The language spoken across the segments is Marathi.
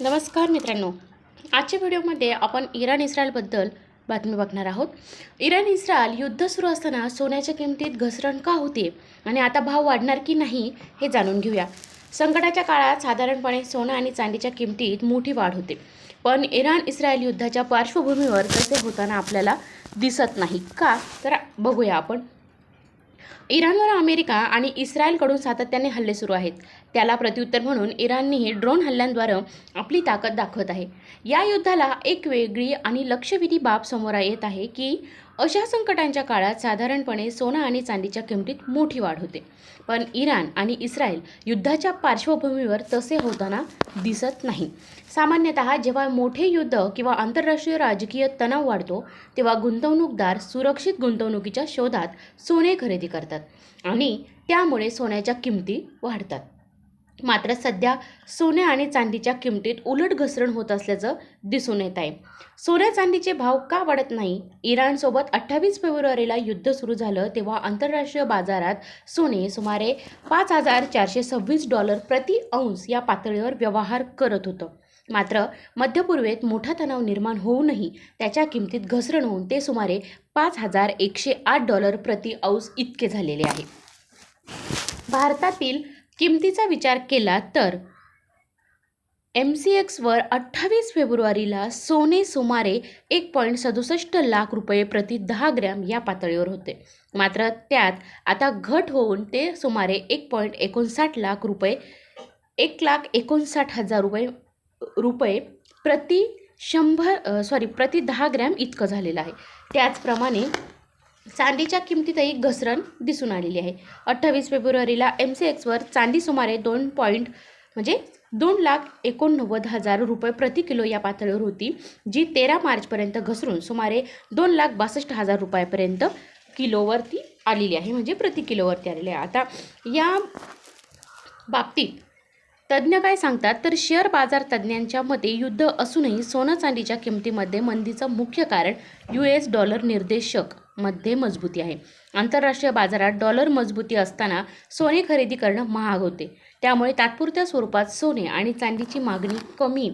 नमस्कार मित्रांनो, आजच्या व्हिडिओमध्ये आपण इराण इस्रायलबद्दल बातमी बघणार आहोत। इराण इस्रायल युद्ध सुरू असताना सोन्याच्या किमतीत घसरण का होते आणि आता भाव वाढणार की नाही हे जाणून घेऊया। संकटाच्या काळात साधारणपणे सोनं आणि चांदीच्या किमतीत मोठी वाढ होते, पण इराण इस्रायल युद्धाच्या पार्श्वभूमीवर तसे होताना आपल्याला दिसत नाही का, तर बघूया आपण। इराणवर अमेरिका आणि इस्रायलकडून सातत्याने हल्ले सुरू आहेत। त्याला प्रत्युत्तर म्हणून इराणनेही ड्रोन हल्ल्यांद्वारे आपली ताकद दाखवत आहे। या युद्धाला एक वेगळी आणि लक्षवेधी बाब समोर येत आहे की अशा संकटांच्या काळात साधारणपणे सोनं आणि चांदीच्या किमतीत मोठी वाढ होते, पण इराण आणि इस्रायल युद्धाच्या पार्श्वभूमीवर तसे होताना दिसत नाही। सामान्यतः जेव्हा मोठे युद्ध किंवा आंतरराष्ट्रीय राजकीय तणाव वाढतो तेव्हा गुंतवणूकदार सुरक्षित गुंतवणुकीच्या शोधात सोने खरेदी करतात आणि त्यामुळे सोन्याच्या किमती वाढतात। मात्र सध्या सोने आणि चांदीच्या किमतीत उलट घसरण होत असल्याचं दिसून येत आहे। सोन्या चांदीचे भाव का वाढत नाही? इराणसोबत 28 फेब्रुवारीला युद्ध सुरू झालं तेव्हा आंतरराष्ट्रीय बाजारात सोने सुमारे $5,426 प्रति औंस या पातळीवर व्यवहार करत होतं। मात्र मध्यपूर्वेत मोठा तणाव निर्माण होऊनही त्याच्या किमतीत घसरण होऊन ते सुमारे $5,108 प्रति औंस इतके झालेले आहे। भारतातील किमतीचा विचार केला तर MCXवर 28 फेब्रुवारीला सोने सुमारे 1.67 लाख रुपये प्रति 10 ग्रॅम या पातळीवर होते। मात्र त्यात आता घट होऊन ते सुमारे 1.59 लाख रुपये 1,59,000 रुपये प्रति 10 ग्रॅम इतकं झालेलं आहे। त्याचप्रमाणे चांदीच्या किमतीतही घसरण दिसून आलेली आहे। 28 फेब्रुवारीला MCXवर चांदी सुमारे 2,89,000 रुपये प्रति किलो या पातळीवर होती, जी 13 मार्चपर्यंत घसरून सुमारे 2,62,000 रुपयापर्यंत किलोवरती आलेली आहे, म्हणजे प्रति किलोवरती आलेली आहे। आता या बाबतीत तज्ज्ञ काय सांगतात तर शेअर बाजार तज्ज्ञांच्या मते युद्ध असूनही सोनं चांदीच्या किमतीमध्ये मंदीचं मुख्य कारण US डॉलर निर्देशक मध्ये मजबूती आहे। आंतरराष्ट्रीय बाजारात डॉलर मजबूती असताना सोने खरेदी करणं महाग होते, त्यामुळे तात्पुरत्या स्वरूपात सोने आणि चांदीची मागणी कमी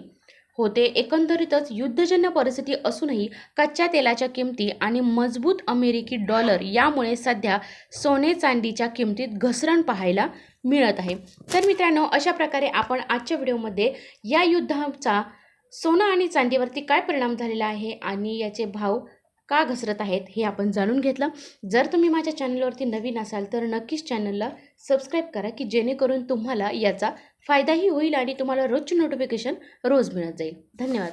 होते। एकंदरीतच युद्धजन्य परिस्थिती असूनही कच्च्या तेलाच्या किमती आणि मजबूत अमेरिकी डॉलर यामुळे सध्या सोने चांदीच्या किमतीत घसरण पाहायला मिळत आहे। तर मित्रांनो, अशा प्रकारे आपण आजच्या व्हिडिओमध्ये या युद्धाचा सोनं आणि चांदीवरती काय परिणाम झालेला आहे आणि याचे भाव का घसरत आहेत हे आपण जाणून घेतलं। जर तुम्ही माझ्या चॅनलवरती नवीन असाल तर नक्कीच चॅनलला सबस्क्राईब करा की जेणेकरून तुम्हाला याचा फायदाही होईल आणि तुम्हाला रोजची नोटिफिकेशन रोज मिळत जाईल। धन्यवाद।